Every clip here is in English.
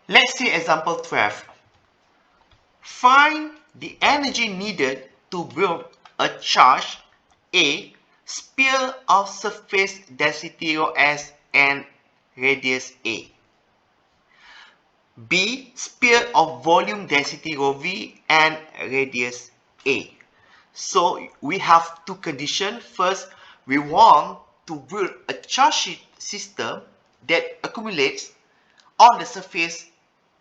Let's see example 12. Find the energy needed to build a charge A sphere of surface density ρs and radius A. B sphere of volume density ρv and radius A. So we have two conditions. First, we want to build a charge system that accumulates on the surface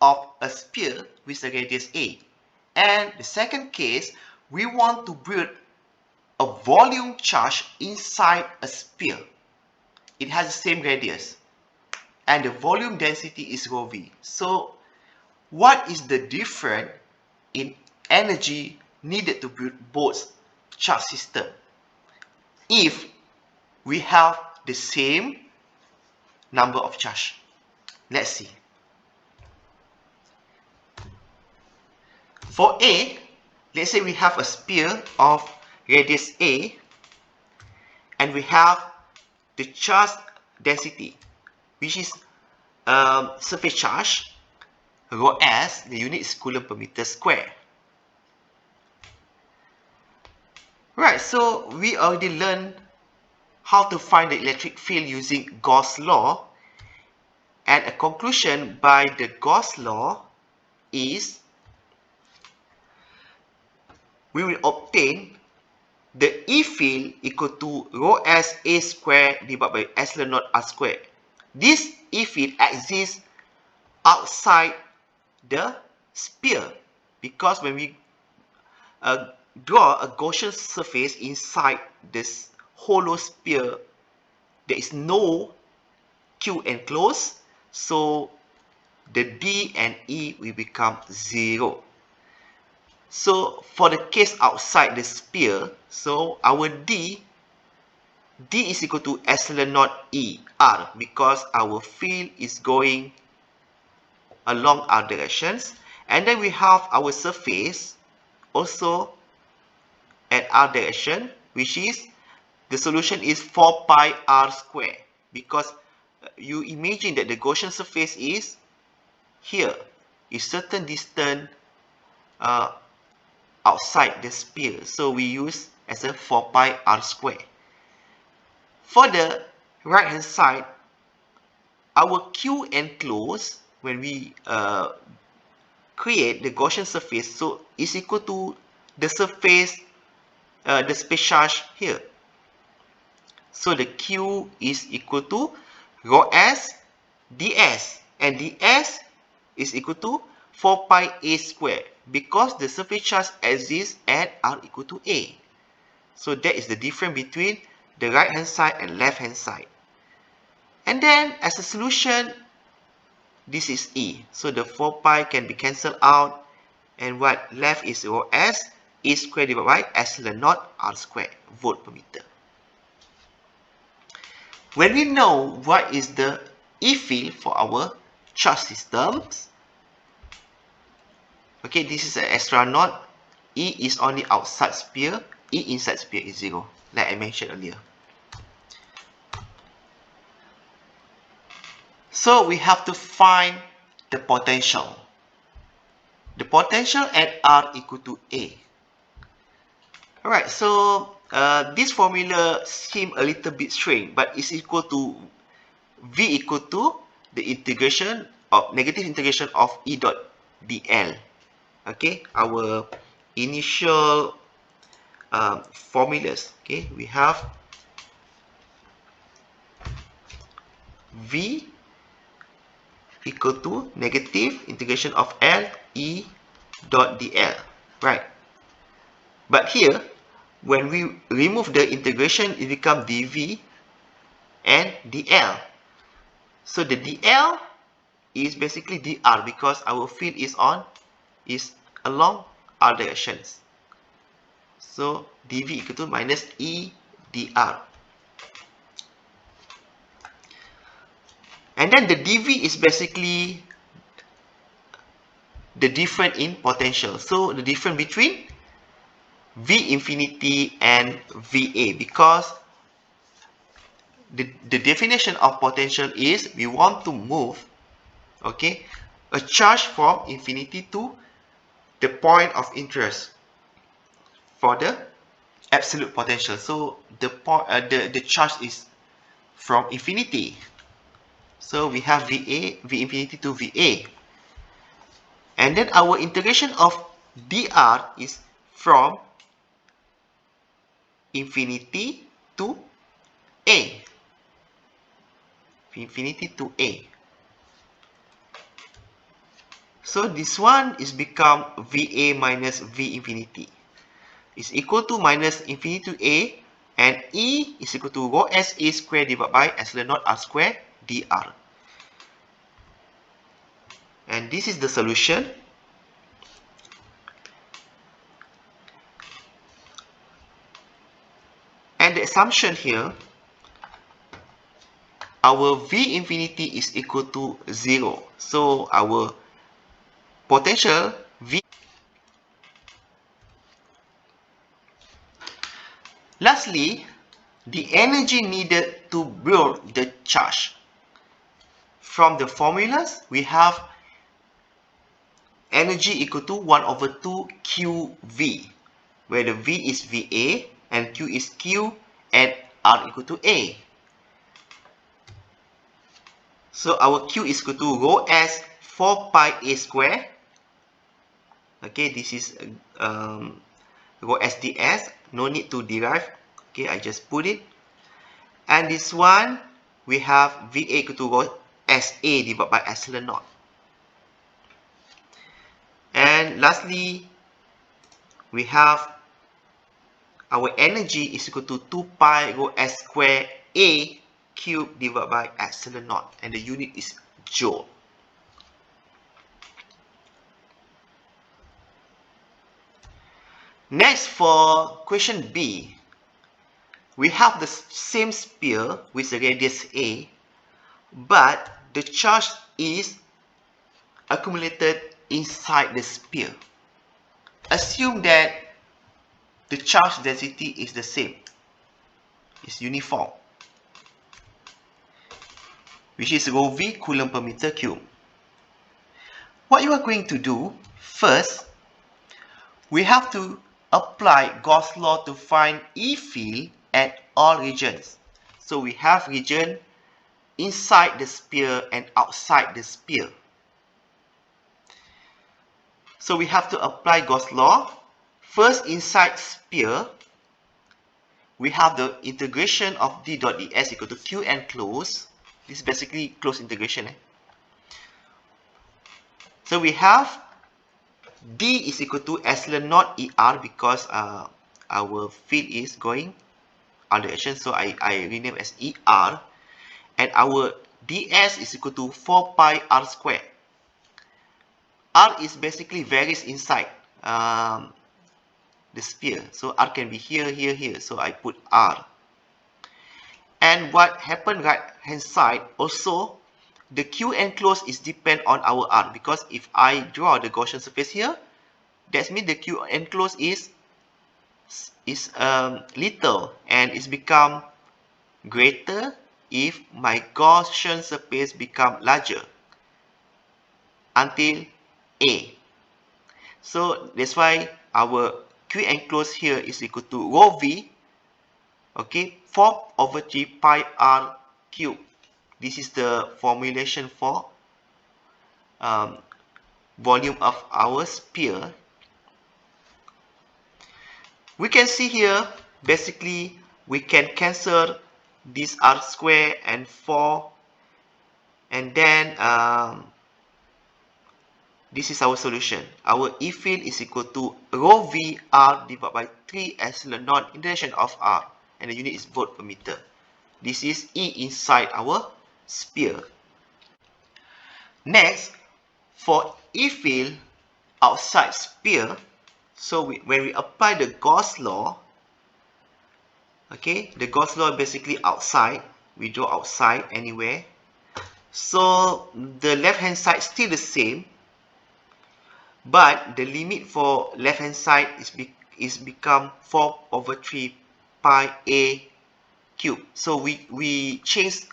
of a sphere with a radius A. And the second case, we want to build a volume charge inside a sphere. It has the same radius and the volume density is ρv. So what is the difference in energy needed to build both charge system if we have the same number of charge? Let's see. For A, let's say we have a sphere of radius A and we have the charge density, which is surface charge ρs, the unit is coulomb per meter square. Right, so we already learned how to find the electric field using Gauss law, and a conclusion by the Gauss law is we will obtain the E field equal to ρs A square divided by epsilon naught R square. This E field exists outside the sphere because when we draw a Gaussian surface inside this hollow sphere, there is no Q enclosed, so the D and E will become 0. So for the case outside the sphere, so our D is equal to epsilon naught E R because our field is going along R directions, and then we have our surface also at R direction, which is the solution is 4 pi R square, because you imagine that the Gaussian surface is here, is certain distance outside the sphere, so we use as a 4 pi R square. For the right hand side, our Q enclosed when we create the Gaussian surface, so is equal to the surface, the space charge here. So the Q is equal to ρs ds, and ds is equal to 4 pi A square because the surface charge exists at R equal to A. So that is the difference between the right hand side and left hand side. And then as a solution, this is E. So the 4 pi can be cancelled out, and what left is ρs A square divided by epsilon naught R square volt per meter. When we know what is the E field for our charge systems, okay, this is an extra note. E is only outside sphere, E inside sphere is 0, like I mentioned earlier. So we have to find the potential. The potential at R equal to A. Alright, so this formula seems a little bit strange, but it's equal to V equal to the integration of negative integration of E dot dl. Okay, our initial formulas. Okay, we have V equal to negative integration of L E dot dl, right? But here, when we remove the integration, it becomes dv and dl. So the dl is basically dr because our field is along R directions. So dv equal to minus E dr. And then the dv is basically the difference in potential. So the difference between V infinity and VA, because the definition of potential is we want to move, okay, a charge from infinity to the point of interest for the absolute potential. So the charge is from infinity. So we have VA, V infinity to VA. And then our integration of dr is from infinity to A. Infinity to A. So this one is become VA minus V infinity. Is equal to minus infinity to A, and E is equal to rho SA square divided by epsilon naught R square dr. And this is the solution. And the assumption here, our V infinity is equal to 0. So our potential V. Lastly, the energy needed to build the charge. From the formulas, we have energy equal to 1 over 2 QV, where the V is VA and Q is Q and R equal to A. So our Q is equal to rho S 4 pi A square. Okay, this is rho S ds. No need to derive. Okay, I just put it. And this one, we have VA equal to rho SA divided by epsilon naught. And lastly, we have our energy is equal to 2 pi rho S square A cube divided by epsilon naught. And the unit is joule. Next, for question B, we have the same sphere with the radius A, but the charge is accumulated inside the sphere. Assume that the charge density is the same, is uniform, which is rho v coulomb per meter cube. What you are going to do, first, we have to apply Gauss law to find E field at all regions. So we have region inside the sphere and outside the sphere. So we have to apply Gauss law. First, inside sphere, we have the integration of d dot ds equal to q enclosed. This is basically closed integration. So we have d is equal to epsilon naught er, because our field is going other direction. So I rename as er. And our ds is equal to 4 pi r square. R is basically varies inside the sphere. So R can be here, here, here. So I put R. And what happened right hand side also, the Q enclosed is depend on our R, because if I draw the Gaussian surface here, that means the Q enclosed is little and it's become greater if my Gaussian surface become larger until A. So that's why our Q enclosed here is equal to rho V, okay, 4 over 3 pi r cube. This is the formulation for volume of our sphere. We can see here, basically, we can cancel this r square and 4, and then this is our solution. Our E field is equal to rho V R divided by 3 epsilon naught integration of R, and the unit is volt per meter. This is E inside our sphere. Next, for E field outside sphere, so when we apply the Gauss law, okay, the Gauss law basically outside, we draw outside anywhere. So the left hand side still the same, but the limit for left hand side is become 4 over 3 pi a cube. So we change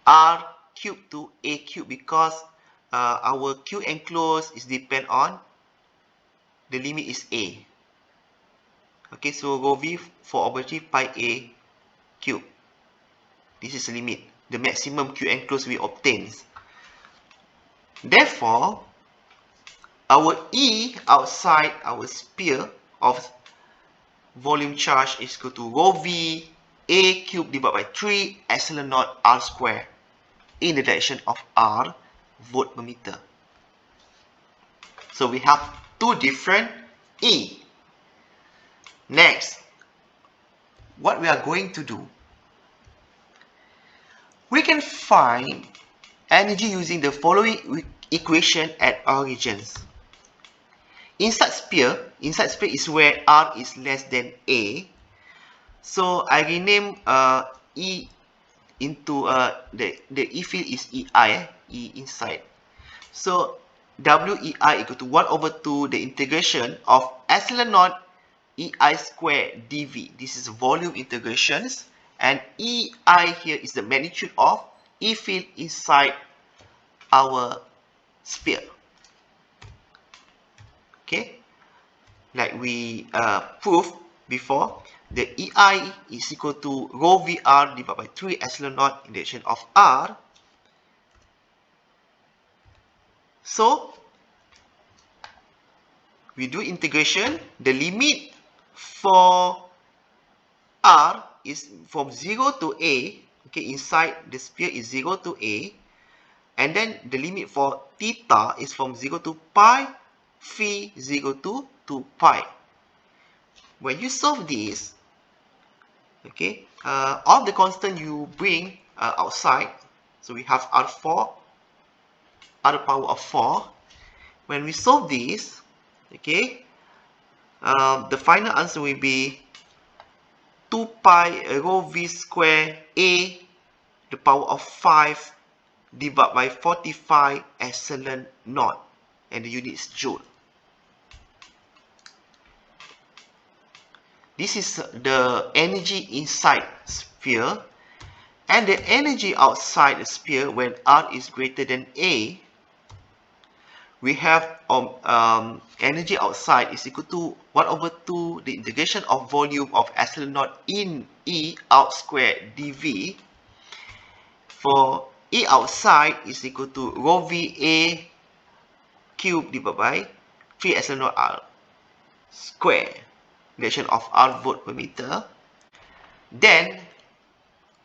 r cube to a cube because our Q enclosed is depend on the limit is A. Okay, so rho V for objective pi A cube. This is the limit, the maximum Q enclosed we obtains. Therefore, our E outside our sphere of volume charge is equal to rho V A cube divided by 3 epsilon naught R square in the direction of R volt per meter. So we have two different E. Next, what we are going to do, we can find energy using the following equation at origins. Inside sphere is where R is less than A. So I rename E into the E field is EI, E inside. So WEI equal to 1 over 2 the integration of epsilon naught EI square dV. This is volume integrations, and EI here is the magnitude of E field inside our sphere. Okay, like we proved before, the EI is equal to rho VR divided by 3 epsilon naught in the direction of R. So we do integration. The limit for R is from 0 to A. Okay, inside the sphere is 0 to A. And then the limit for theta is from 0 to pi, phi 0 to 2 pi. When you solve this, okay, all the constant you bring outside. So we have R4, R to the power of 4. When we solve this, okay, the final answer will be 2 pi rho V square A the power of 5 divided by 45 epsilon naught, and the unit is joule. This is the energy inside sphere, and the energy outside the sphere when R is greater than A. We have energy outside is equal to 1 over 2 the integration of volume of epsilon naught in E out square dV. For E outside is equal to rho VA cube divided by 3 epsilon naught R square, direction of R volt per meter. Then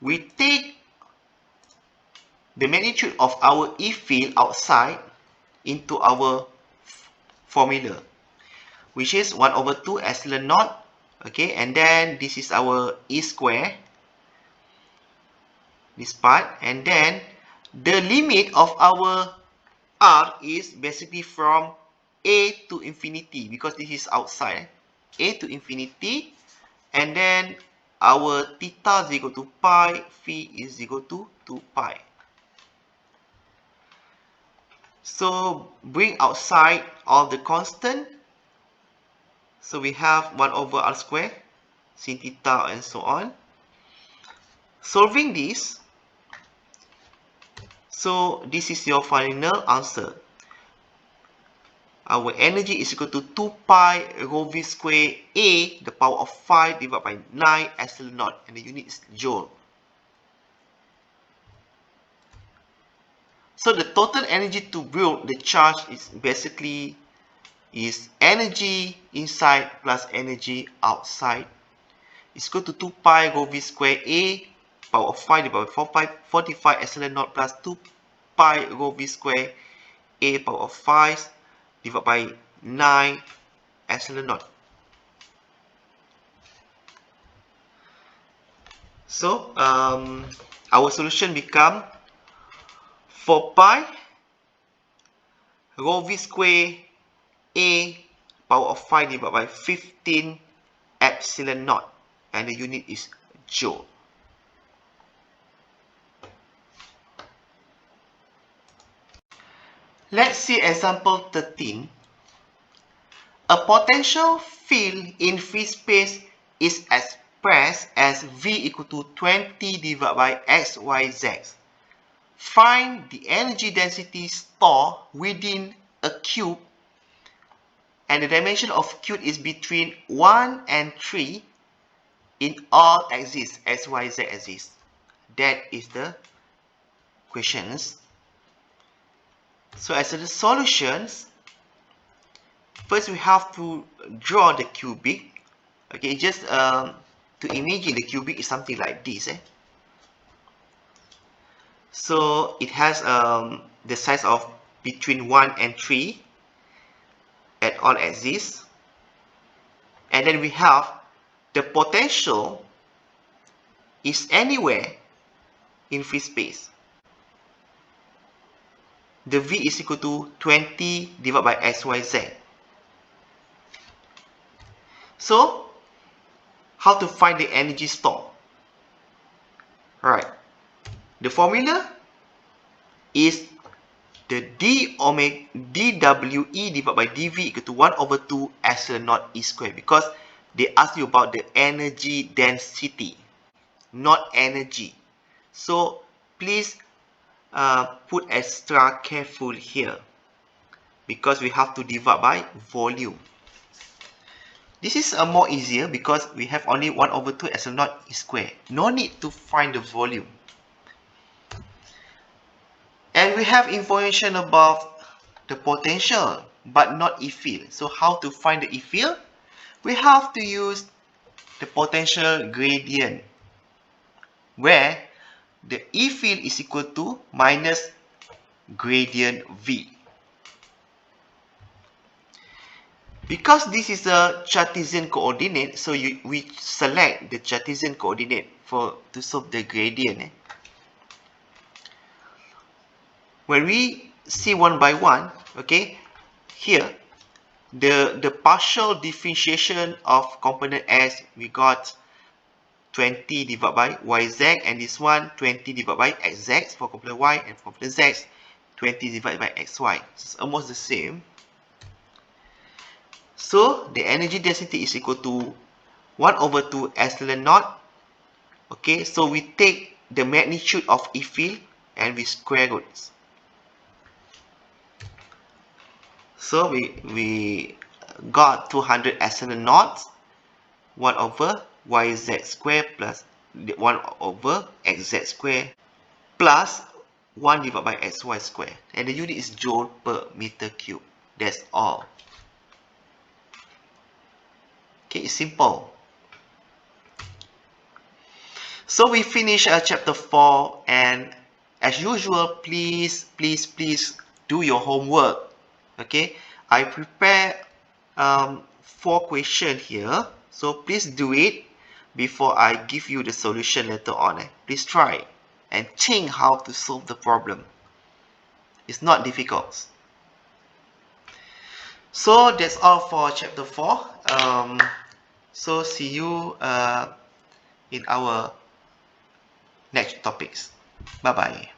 we take the magnitude of our E field outside into our formula, which is 1 over 2 epsilon naught. Okay, and then this is our E square, this part, and then the limit of our R is basically from A to infinity, because this is outside, A to infinity, and then our theta is equal to pi, phi is equal to 2 pi. So bring outside all the constant. So we have 1 over R square, sin theta, and so on. Solving this, so this is your final answer. Our energy is equal to 2 pi rho V square A the power of 5 divided by 9 epsilon naught, and the unit is joule. So the total energy to build the charge is basically energy inside plus energy outside is equal to 2 pi rho V square A power of 5 divided by 45 epsilon naught plus 2 pi rho V square A power of 5 divided by 9 epsilon naught. So our solution become 4 pi rho V square A power of 5 divided by 15 epsilon naught, and the unit is joule. Let's see example 13. A potential field in free space is expressed as V equal to 20 divided by XYZ find the energy density stored within a cube, and the dimension of cube is between 1 and 3 in all axes, x, y, z axes. That is the questions. So as the solutions, first we have to draw the cubic. Okay, just to imagine the cubic is something like this. So it has the size of between 1 and 3 at all axes. And then we have the potential is anywhere in free space. The V is equal to 20 divided by XYZ. So, how to find the energy stored? Alright. The formula is the dWe divided by dV equal to 1 over 2 epsilon naught E squared, because they ask you about the energy density, not energy. So please put extra careful here, because we have to divide by volume. This is more easier because we have only 1 over 2 epsilon naught E squared. No need to find the volume. And we have information about the potential, but not E field. So how to find the E field? We have to use the potential gradient, where the E field is equal to minus gradient V. Because this is a Cartesian coordinate, so we select the Cartesian coordinate to solve the gradient. When we see one by one, okay, here the partial differentiation of component S, we got 20 divided by YZ, and this one 20 divided by XZ for component Y, and for component Z 20 divided by XY. It's almost the same. So the energy density is equal to 1 over 2 epsilon naught. Okay, so we take the magnitude of E field and we square root. So we got 200 epsilon naught 1 over YZ square plus 1 over XZ square plus 1 divided by XY square, and the unit is joule per meter cube. That's all. Okay, it's simple. So we finish chapter 4, and as usual, please do your homework. Okay, I prepare 4 questions here, so please do it before I give you the solution later on. Please try and think how to solve the problem. It's not difficult. So that's all for chapter 4. So see you in our next topics. Bye bye.